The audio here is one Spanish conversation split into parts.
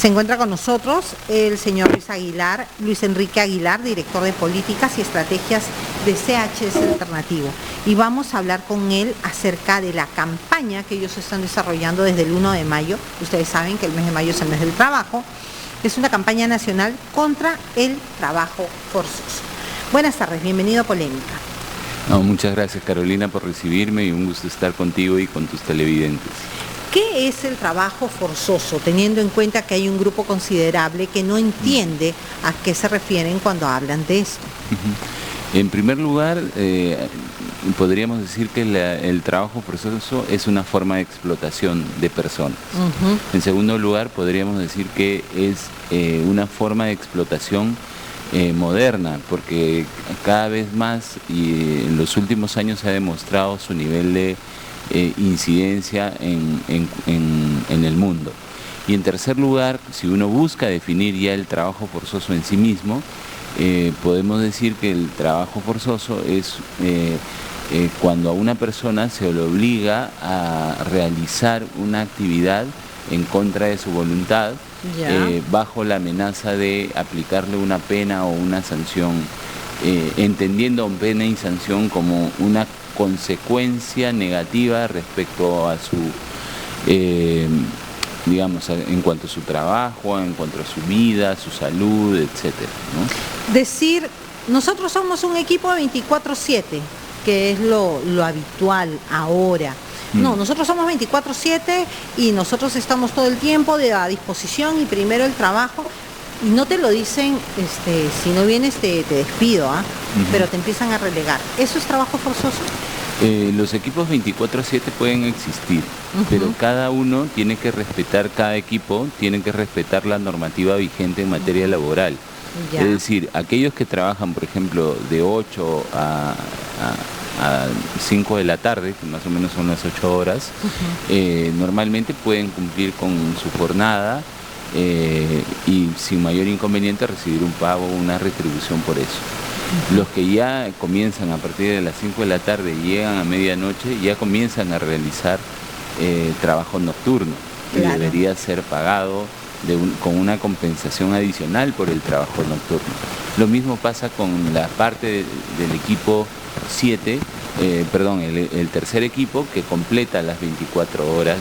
Se encuentra con nosotros el señor Luis Enrique Aguilar, director de Políticas y Estrategias de CHS Alternativo. Y vamos a hablar con él acerca de la campaña que ellos están desarrollando desde el 1 de mayo. Ustedes saben que el mes de mayo es el mes del trabajo. Es una campaña nacional contra el trabajo forzoso. Buenas tardes, bienvenido a Polémica. No, muchas gracias, Carolina, por recibirme y un gusto estar contigo y con tus televidentes. ¿Qué es el trabajo forzoso, teniendo en cuenta que hay un grupo considerable que no entiende a qué se refieren cuando hablan de esto? En primer lugar, podríamos decir que el trabajo forzoso es una forma de explotación de personas. En segundo lugar, podríamos decir que es una forma de explotación moderna, porque cada vez más y en los últimos años se ha demostrado su nivel de incidencia en el mundo. Y en tercer lugar, si uno busca definir ya el trabajo forzoso en sí mismo, podemos decir que el trabajo forzoso es cuando a una persona se le obliga a realizar una actividad en contra de su voluntad, bajo la amenaza de aplicarle una pena o una sanción, entendiendo pena y sanción como una consecuencia negativa respecto a su, digamos, en cuanto a su trabajo, en cuanto a su vida, su salud, etcétera, ¿no? Decir, nosotros somos un equipo de 24/7, que es lo habitual ahora. No, nosotros somos 24/7 y nosotros estamos todo el tiempo a disposición y primero el trabajo. Y no te lo dicen, si no vienes te despido, pero te empiezan a relegar. ¿Eso es trabajo forzoso? Los equipos 24/7 pueden existir, pero cada uno tiene que respetar, cada equipo tiene que respetar la normativa vigente en materia laboral. Es decir, aquellos que trabajan, por ejemplo, de 8 a 5 de la tarde, que más o menos son las 8 horas, normalmente pueden cumplir con su jornada, y sin mayor inconveniente recibir un pago, una retribución por eso. Los que ya comienzan a partir de las 5 de la tarde y llegan a medianoche, ya comienzan a realizar trabajo nocturno, que debería ser pagado con una compensación adicional por el trabajo nocturno. Lo mismo pasa con la parte del equipo 7, el tercer equipo, que completa las 24 horas.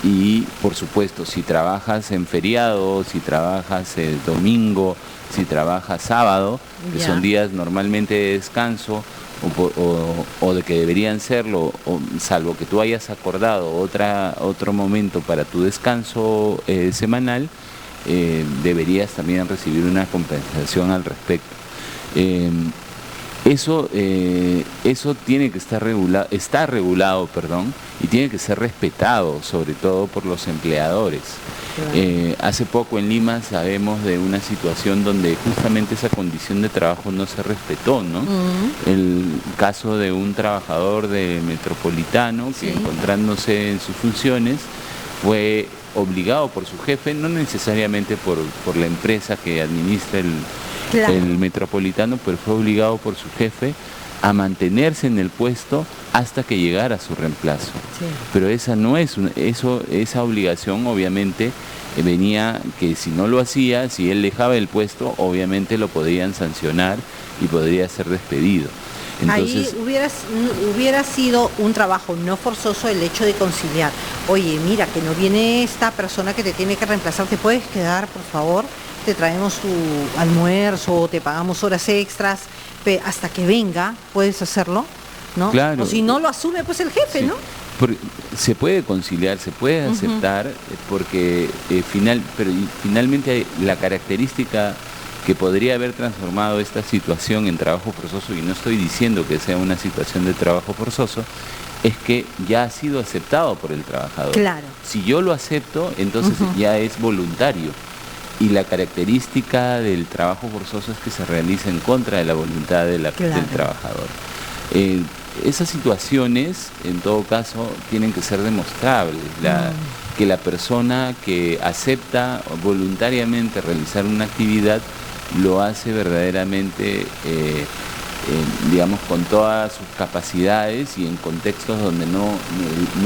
Y por supuesto, si trabajas en feriado, si trabajas el domingo, si trabajas sábado, que son días normalmente de descanso o de que deberían serlo, salvo que tú hayas acordado otro momento para tu descanso semanal, deberías también recibir una compensación al respecto. Eso tiene que estar regulado, está regulado, y tiene que ser respetado, sobre todo por los empleadores. Hace poco en Lima sabemos de una situación donde justamente esa condición de trabajo no se respetó, ¿no? El caso de un trabajador de Metropolitano que, encontrándose en sus funciones, fue obligado por su jefe, no necesariamente por la empresa que administra el Metropolitano, pero fue obligado por su jefe a mantenerse en el puesto hasta que llegara su reemplazo. Pero esa no es esa obligación, obviamente venía que si no lo hacía, si él dejaba el puesto, obviamente lo podrían sancionar y podría ser despedido. Entonces, ahí hubiera sido un trabajo no forzoso el hecho de conciliar. Oye, mira, que no viene esta persona que te tiene que reemplazar, ¿te puedes quedar, por favor? Te traemos tu almuerzo, te pagamos horas extras, hasta que venga, puedes hacerlo, ¿no? Claro. O si no lo asume, pues el jefe, ¿no? Se puede conciliar, se puede aceptar, porque finalmente la característica que podría haber transformado esta situación en trabajo forzoso, y no estoy diciendo que sea una situación de trabajo forzoso, es que ya ha sido aceptado por el trabajador. Claro. Si yo lo acepto, entonces ya es voluntario. Y la característica del trabajo forzoso es que se realiza en contra de la voluntad del trabajador. Esas situaciones, en todo caso, tienen que ser demostrables. Que la persona que acepta voluntariamente realizar una actividad lo hace verdaderamente digamos, con todas sus capacidades y en contextos donde no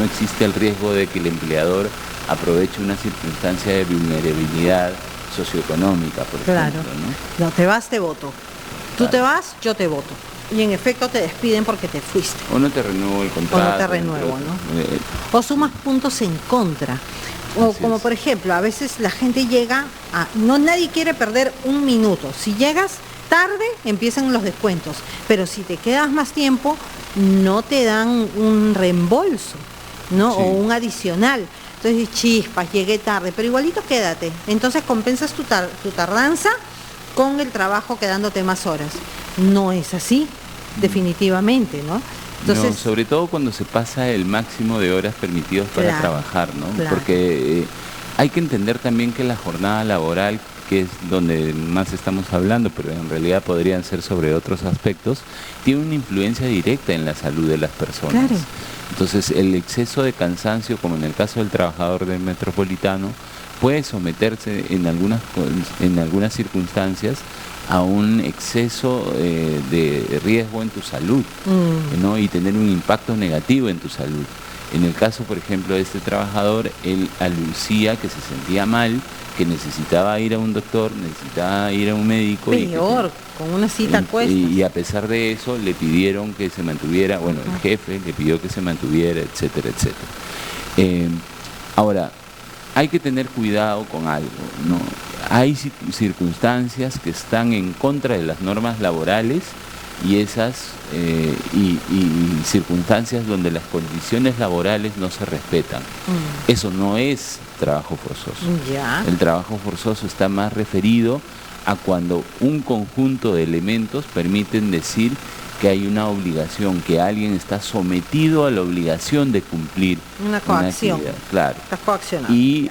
existe el riesgo de que el empleador aproveche una circunstancia de vulnerabilidad socioeconómica, por ejemplo, ¿no? No, te vas, te voto. Tú Claro. te vas, yo te voto. Y en efecto te despiden porque te fuiste. O no te renuevo el contrato. O no te renuevo, ¿no? O sumas puntos en contra. O Así como es. por ejemplo, a veces la gente llega a... nadie quiere perder un minuto. Si llegas tarde, empiezan los descuentos. Pero si te quedas más tiempo, no te dan un reembolso, ¿no? Sí. O un adicional. Entonces, chispas, llegué tarde, pero igualito quédate. Entonces compensas tu tardanza con el trabajo quedándote más horas. No es así, definitivamente, ¿no? Entonces, no, sobre todo cuando se pasa el máximo de horas permitidos para Claro, trabajar, ¿no? claro. Porque hay que entender también que la jornada laboral, que es donde más estamos hablando, pero en realidad podrían ser sobre otros aspectos, tiene una influencia directa en la salud de las personas. Claro. Entonces, el exceso de cansancio, como en el caso del trabajador del metropolitano, puede someterse en algunas circunstancias a un exceso de riesgo en tu salud, ¿no? Y tener un impacto negativo en tu salud. En el caso, por ejemplo, de este trabajador, él alucía que se sentía mal, que necesitaba ir a un doctor, necesitaba ir a un médico. peor, con una cita a cuestas. Y a pesar de eso, le pidieron que se mantuviera, bueno, el jefe le pidió que se mantuviera, etcétera, etcétera. Ahora, hay que tener cuidado con algo, ¿no? Hay circunstancias que están en contra de las normas laborales y circunstancias donde las condiciones laborales no se respetan. Eso no es trabajo forzoso. Ya. El trabajo forzoso está más referido a cuando un conjunto de elementos permiten decir que hay una obligación, que alguien está sometido a la obligación de cumplir Una coacción. actividad. Claro. Estás coaccionado. Y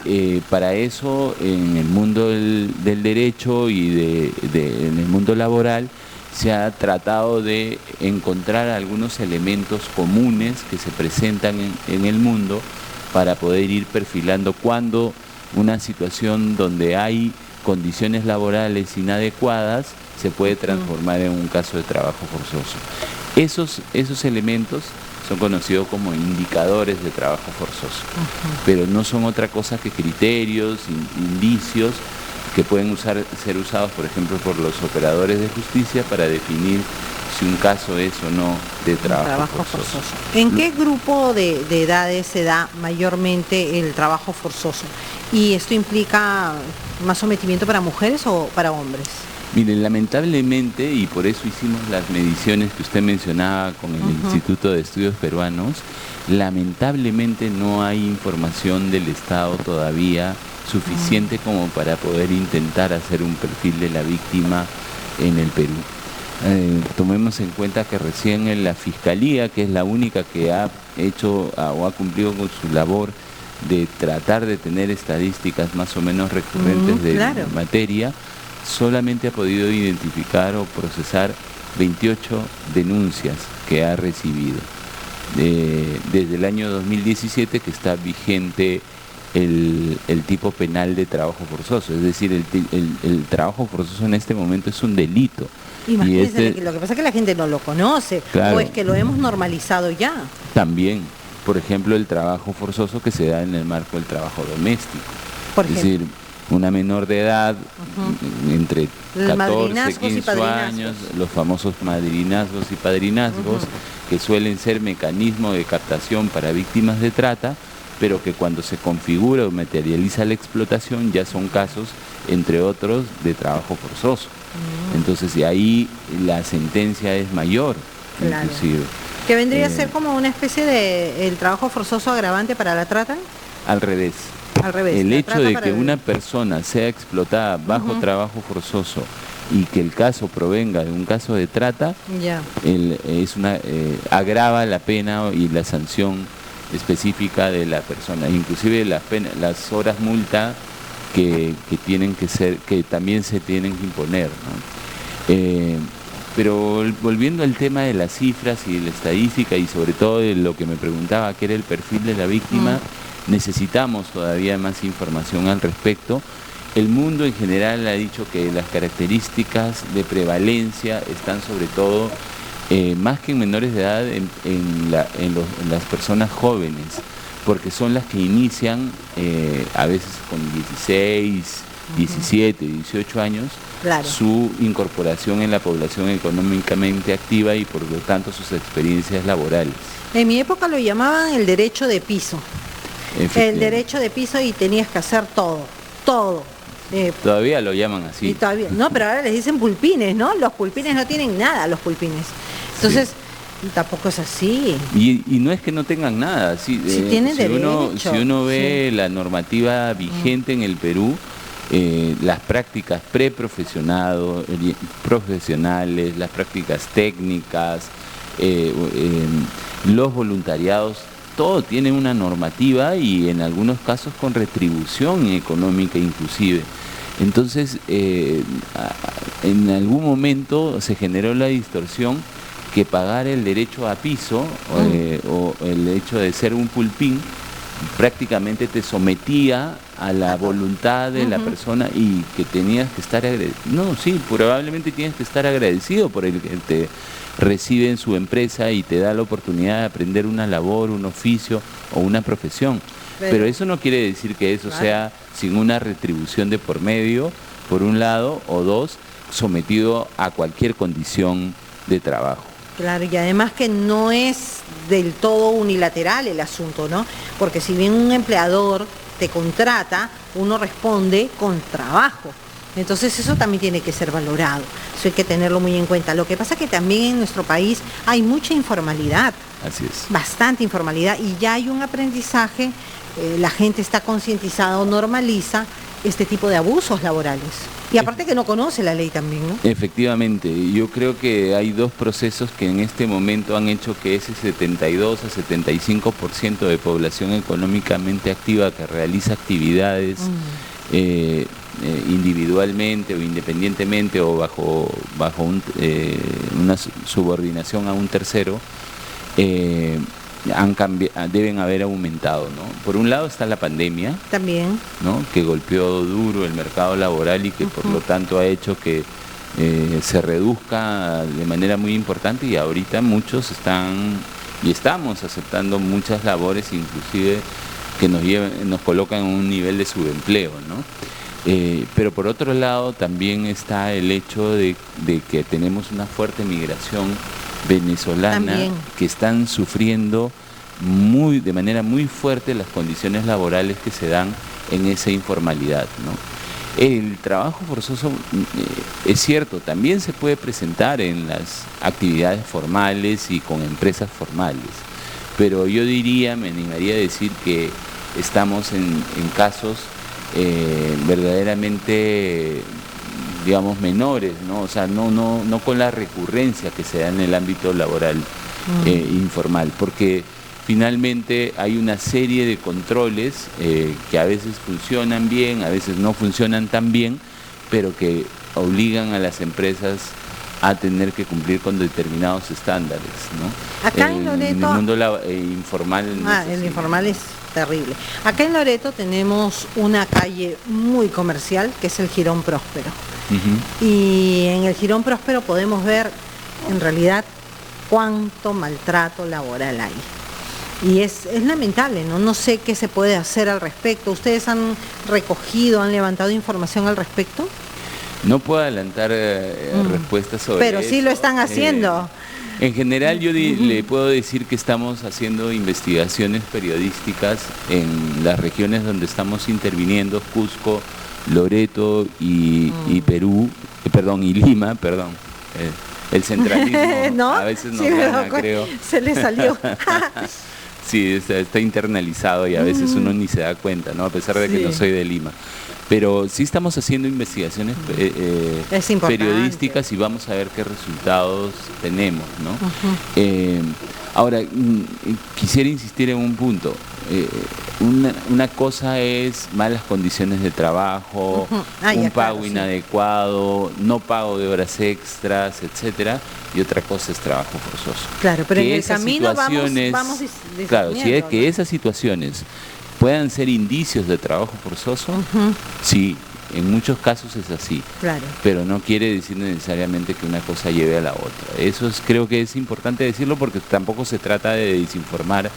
para eso, en el mundo del derecho y en el mundo laboral, se ha tratado de encontrar algunos elementos comunes que se presentan en el mundo para poder ir perfilando cuando una situación donde hay condiciones laborales inadecuadas se puede transformar en un caso de trabajo forzoso. Esos elementos son conocidos como indicadores de trabajo forzoso, pero no son otra cosa que criterios, indicios que pueden ser usados, por ejemplo, por los operadores de justicia para definir si un caso es o no de trabajo forzoso. ¿En qué grupo de edades se da mayormente el trabajo forzoso? ¿Y esto implica más sometimiento para mujeres o para hombres? Miren, lamentablemente, y por eso hicimos las mediciones que usted mencionaba con el Instituto de Estudios Peruanos, lamentablemente no hay información del Estado todavía suficiente como para poder intentar hacer un perfil de la víctima en el Perú. Tomemos en cuenta que recién en la Fiscalía, que es la única que ha hecho o ha cumplido con su labor de tratar de tener estadísticas más o menos recurrentes de materia, solamente ha podido identificar o procesar 28 denuncias que ha recibido. Desde el año 2017 que está vigente el tipo penal de trabajo forzoso, es decir, el trabajo forzoso en este momento es un delito. Imagínense, lo que pasa es que la gente no lo conoce, claro, o es que lo hemos normalizado ya. También, por ejemplo, el trabajo forzoso que se da en el marco del trabajo doméstico. Es decir, una menor de edad, entre 14, 15 años, los famosos madrinazgos y padrinazgos, que suelen ser mecanismo de captación para víctimas de trata, pero que cuando se configura o materializa la explotación ya son casos, entre otros, de trabajo forzoso. Entonces, de ahí la sentencia es mayor, inclusive. ¿Que vendría a ser como una especie de el trabajo forzoso agravante para la trata? Al revés. Al revés. El hecho de que una persona sea explotada bajo trabajo forzoso y que el caso provenga de un caso de trata, agrava la pena y la sanción específica de la persona, inclusive las horas multa que también se tienen que imponer, ¿no? Pero volviendo al tema de las cifras y de la estadística y sobre todo de lo que me preguntaba, que era el perfil de la víctima, necesitamos todavía más información al respecto. El mundo en general ha dicho que las características de prevalencia están sobre todo más que en menores de edad, en las personas jóvenes, porque son las que inician a veces con 16, 17, 18 años, claro, su incorporación en la población económicamente activa y por lo tanto sus experiencias laborales. En mi época lo llamaban el derecho de piso. El derecho de piso, y tenías que hacer todo. Todavía lo llaman así. Y todavía, no, pero ahora les dicen pulpines, ¿no? Los pulpines no tienen nada, los pulpines. Entonces, sí, tampoco es así. Y no es que no tengan nada. Sí, tienen derecho. Si uno ve la normativa vigente en el Perú, las prácticas profesionales, las prácticas técnicas, los voluntariados, todo tiene una normativa y en algunos casos con retribución económica inclusive. Entonces, en algún momento se generó la distorsión que pagar el derecho a piso o el hecho de ser un pulpín prácticamente te sometía a la voluntad de la persona y que tenías que estar agradecido. No, sí, probablemente tienes que estar agradecido por el que te recibe en su empresa y te da la oportunidad de aprender una labor, un oficio o una profesión. Pero eso no quiere decir que eso sea sin una retribución de por medio, por un lado, o dos, sometido a cualquier condición de trabajo. Claro, y además que no es del todo unilateral el asunto, ¿no? Porque si bien un empleador te contrata, uno responde con trabajo. Entonces eso también tiene que ser valorado, eso hay que tenerlo muy en cuenta. Lo que pasa es que también en nuestro país hay mucha informalidad. Así es. Bastante informalidad, y ya hay un aprendizaje, la gente está concientizada o normaliza este tipo de abusos laborales. Y aparte que no conoce la ley también, ¿no? Efectivamente, yo creo que hay dos procesos que en este momento han hecho que ese 72 a 75% de población económicamente activa que realiza actividades individualmente o independientemente o bajo una subordinación a un tercero, deben haber aumentado, ¿no? Por un lado está la pandemia, también, ¿no? Que golpeó duro el mercado laboral y que por lo tanto ha hecho que se reduzca de manera muy importante, y ahorita muchos estamos aceptando muchas labores, inclusive que nos colocan en un nivel de subempleo, ¿no? Pero por otro lado también está el hecho de que tenemos una fuerte migración venezolana también, que están sufriendo de manera muy fuerte las condiciones laborales que se dan en esa informalidad, ¿no? El trabajo forzoso, es cierto, también se puede presentar en las actividades formales y con empresas formales, pero yo me animaría a decir que estamos en casos verdaderamente, digamos, menores, ¿no? O sea, no con la recurrencia que se da en el ámbito laboral informal, porque finalmente hay una serie de controles que a veces funcionan bien, a veces no funcionan tan bien, pero que obligan a las empresas a tener que cumplir con determinados estándares, ¿no? Acá en Loreto, el mundo informal. El informal es terrible. Acá en Loreto tenemos una calle muy comercial que es el Jirón Próspero. Y en el Jirón Próspero podemos ver en realidad cuánto maltrato laboral hay. Y es lamentable, ¿no? No sé qué se puede hacer al respecto. ¿Ustedes han recogido, han levantado información al respecto? No puedo adelantar respuestas sobre pero sí eso. lo están haciendo. En general yo le puedo decir que estamos haciendo investigaciones periodísticas en las regiones donde estamos interviniendo, Cusco, Loreto y Perú, y Lima, perdón. El centralismo ¿no? A veces nos gana, creo. Se le salió. Sí, está internalizado y a veces uno ni se da cuenta, ¿no? A pesar de que no soy de Lima. Pero sí estamos haciendo investigaciones periodísticas y vamos a ver qué resultados tenemos, ¿no? Ahora, quisiera insistir en un punto. Una cosa es malas condiciones de trabajo, un pago inadecuado, no pago de horas extras, etcétera, y otra cosa es trabajo forzoso. Claro, pero en el camino vamos claro, si es que esas situaciones puedan ser indicios de trabajo forzoso, sí, En muchos casos es así, claro, pero no quiere decir necesariamente que una cosa lleve a la otra. Eso creo que es importante decirlo porque tampoco se trata de desinformar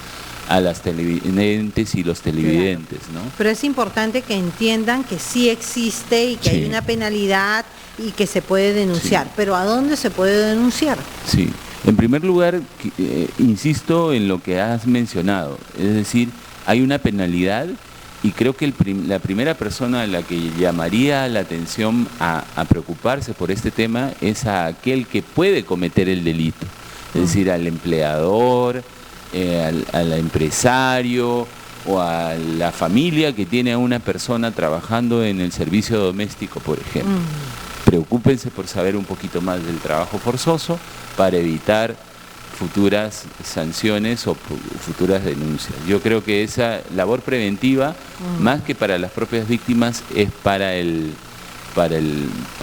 a las televidentes y los televidentes, ¿no? Pero es importante que entiendan que sí existe y que hay una penalidad y que se puede denunciar. Pero ¿a dónde se puede denunciar? Sí, en primer lugar, insisto en lo que has mencionado, es decir, hay una penalidad y creo que la primera persona a la que llamaría la atención a preocuparse por este tema es a aquel que puede cometer el delito, es decir, al empleador, al empresario o a la familia que tiene a una persona trabajando en el servicio doméstico, por ejemplo. Preocúpense por saber un poquito más del trabajo forzoso para evitar futuras sanciones o futuras denuncias. Yo creo que esa labor preventiva, más que para las propias víctimas, es para el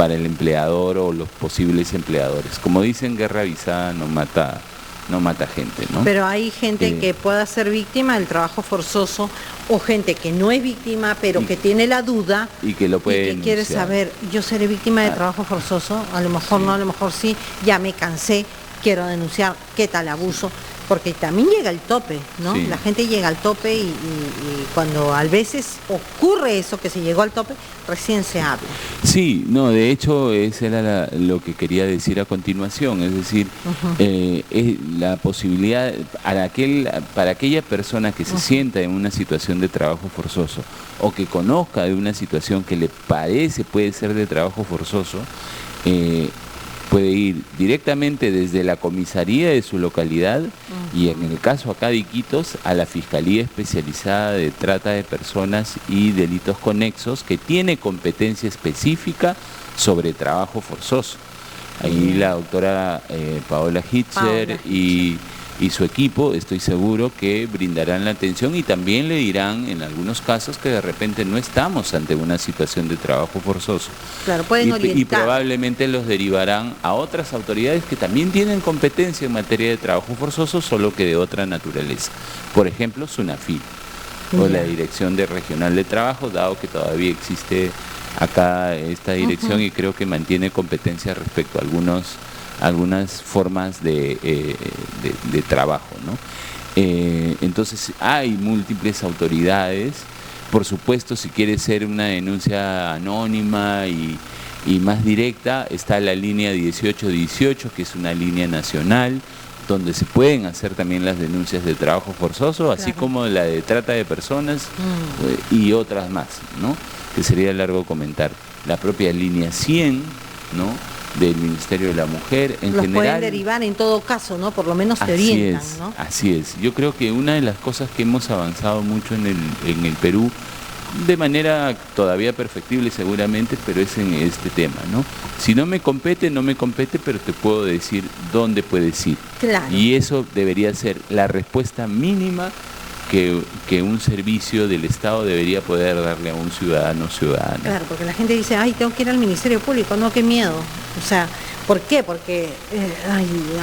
empleador o los posibles empleadores. Como dicen, guerra avisada no mata gente, ¿no? Pero hay gente que pueda ser víctima del trabajo forzoso o gente que no es víctima pero que tiene la duda y que lo puede y que denunciar. quiere saber, yo seré víctima de trabajo forzoso, a lo mejor no, a lo mejor sí, ya me cansé, quiero denunciar, qué tal abuso, porque también llega el tope, ¿no? Sí. La gente llega al tope y cuando a veces ocurre eso, que se llegó al tope, recién se habla. Sí, no, de hecho, eso era lo que quería decir a continuación, es decir, es la posibilidad, para aquella persona que se sienta en una situación de trabajo forzoso o que conozca de una situación que le parece puede ser de trabajo forzoso, puede ir directamente desde la comisaría de su localidad y en el caso acá de Iquitos a la Fiscalía Especializada de Trata de Personas y Delitos Conexos, que tiene competencia específica sobre trabajo forzoso. Ahí la doctora Paola Hitcher y su equipo, estoy seguro que brindarán la atención y también le dirán en algunos casos que de repente no estamos ante una situación de trabajo forzoso. Claro, pueden orientar. Y probablemente los derivarán a otras autoridades que también tienen competencia en materia de trabajo forzoso, solo que de otra naturaleza. Por ejemplo, SUNAFIL o la Dirección Regional de Trabajo, dado que todavía existe acá esta dirección y creo que mantiene competencia respecto a algunas formas de trabajo, ¿no? Entonces hay múltiples autoridades. Por supuesto, si quiere ser una denuncia anónima y más directa, está la línea 1818, que es una línea nacional, donde se pueden hacer también las denuncias de trabajo forzoso, así como la de trata de personas y otras más, ¿no? Que sería largo comentar. La propia línea 100, ¿no?, del Ministerio de la Mujer, en general. Los pueden derivar en todo caso, ¿no? Por lo menos te orientan, ¿no? Así es. Yo creo que una de las cosas que hemos avanzado mucho en el Perú, de manera todavía perfectible seguramente, pero es en este tema, ¿no? Si no me compete, no me compete, pero te puedo decir dónde puedes ir. Claro. Y eso debería ser la respuesta mínima que un servicio del Estado debería poder darle a un ciudadano o ciudadana. Claro, porque la gente dice, ay, tengo que ir al Ministerio Público, no, qué miedo. O sea, ¿por qué? Porque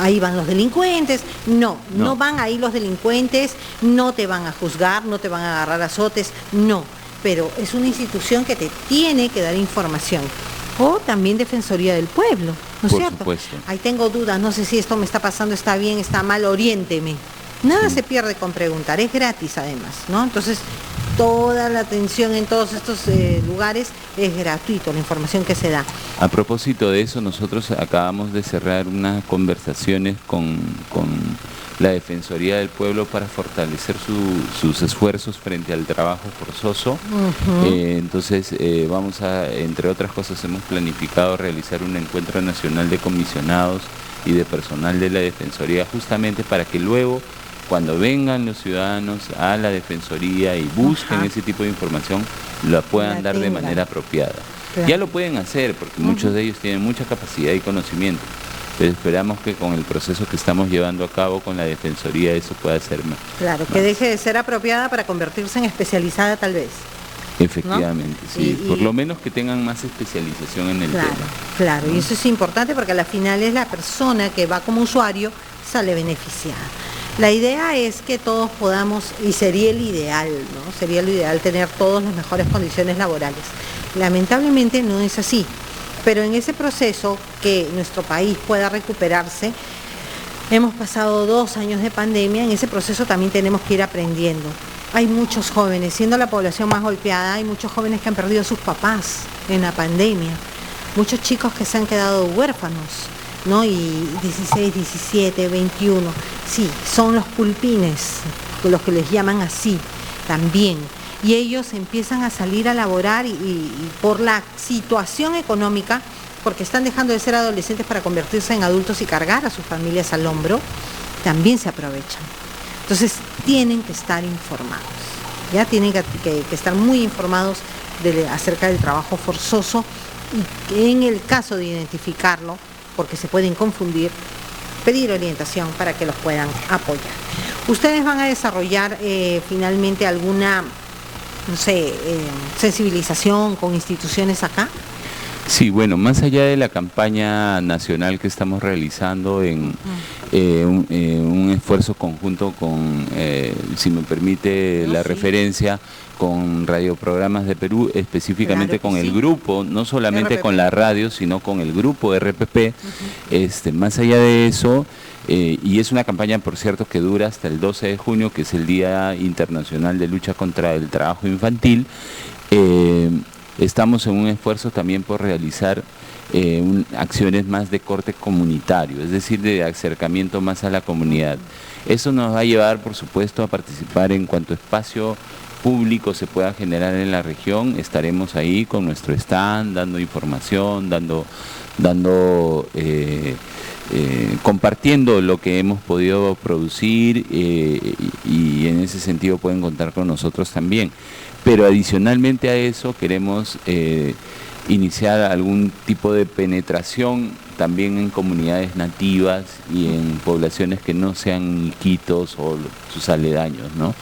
ahí van los delincuentes. No van ahí los delincuentes, no te van a juzgar, no te van a agarrar a azotes, no. Pero es una institución que te tiene que dar información. O también Defensoría del Pueblo, ¿no es cierto? Por supuesto. Ahí tengo dudas, no sé si esto me está pasando, está bien, está mal, oriénteme. Nada se pierde con preguntar, es gratis además, ¿no? Entonces, toda la atención en todos estos lugares es gratuito, la información que se da. A propósito de eso, nosotros acabamos de cerrar unas conversaciones con la Defensoría del Pueblo para fortalecer sus esfuerzos frente al trabajo forzoso. Entonces, entre otras cosas, hemos planificado realizar un encuentro nacional de comisionados y de personal de la Defensoría, justamente para que luego, cuando vengan los ciudadanos a la Defensoría y busquen ese tipo de información, la puedan dar de manera apropiada. Claro. Ya lo pueden hacer porque muchos de ellos tienen mucha capacidad y conocimiento, pero esperamos que con el proceso que estamos llevando a cabo con la Defensoría eso pueda ser más. Claro, que deje de ser apropiada para convertirse en especializada tal vez. Efectivamente, ¿no? Sí, por lo menos que tengan más especialización en el tema. Claro, ¿no? Y eso es importante porque al final es la persona que va como usuario, sale beneficiada. La idea es que todos podamos, y sería el ideal, ¿no? Sería lo ideal tener todas las mejores condiciones laborales. Lamentablemente no es así, pero en ese proceso que nuestro país pueda recuperarse, hemos pasado 2 años de pandemia, en ese proceso también tenemos que ir aprendiendo. Hay muchos jóvenes, siendo la población más golpeada, hay muchos jóvenes que han perdido a sus papás en la pandemia, muchos chicos que se han quedado huérfanos, ¿no? Y 16, 17, 21, sí, son los pulpines, los que les llaman así también. Y ellos empiezan a salir a laborar y por la situación económica, porque están dejando de ser adolescentes para convertirse en adultos y cargar a sus familias al hombro, también se aprovechan. Entonces tienen que estar informados, ya tienen que estar muy informados acerca del trabajo forzoso y en el caso de identificarlo, porque se pueden confundir, pedir orientación para que los puedan apoyar. Ustedes van a desarrollar finalmente alguna, no sé, sensibilización con instituciones acá. Sí, bueno, más allá de la campaña nacional que estamos realizando en un esfuerzo conjunto con, si me permite la referencia, con radioprogramas de Perú, específicamente con el grupo, no solamente con la radio, sino con el grupo RPP, más allá de eso, y es una campaña, por cierto, que dura hasta el 12 de junio, que es el Día Internacional de Lucha contra el Trabajo Infantil. Estamos en un esfuerzo también por realizar acciones más de corte comunitario, es decir, de acercamiento más a la comunidad. Eso nos va a llevar, por supuesto, a participar en cuanto espacio público se pueda generar en la región. Estaremos ahí con nuestro stand, dando información, compartiendo lo que hemos podido producir y en ese sentido pueden contar con nosotros también. Pero adicionalmente a eso queremos iniciar algún tipo de penetración también en comunidades nativas y en poblaciones que no sean Iquitos o sus aledaños, ¿no?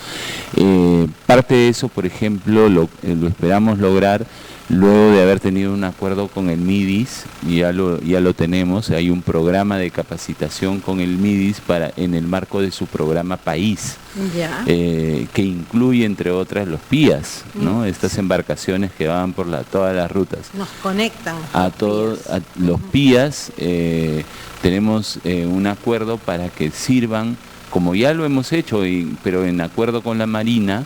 Parte de eso, por ejemplo, lo esperamos lograr luego de haber tenido un acuerdo con el MIDIS, y ya lo tenemos. Hay un programa de capacitación con el MIDIS en el marco de su programa País, que incluye, entre otras, los PIAs, ¿no? Estas embarcaciones que van por todas las rutas. Nos conectan a los PIAs. Tenemos un acuerdo para que sirvan, como ya lo hemos hecho, pero en acuerdo con la Marina,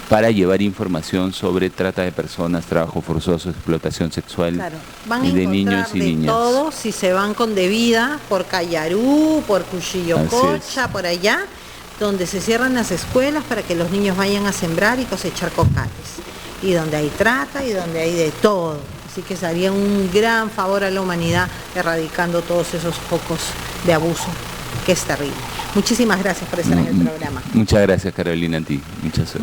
para llevar información sobre trata de personas, trabajo forzoso, explotación sexual de niños y niñas. Todo, si se van con Devida, por Cayarú, por Cuchillococha, por allá, donde se cierran las escuelas para que los niños vayan a sembrar y cosechar cocales. Y donde hay trata y donde hay de todo. Así que se haría un gran favor a la humanidad erradicando todos esos focos de abuso, que es terrible. Muchísimas gracias por estar en el programa. Muchas gracias, Carolina, a ti. Muchas gracias.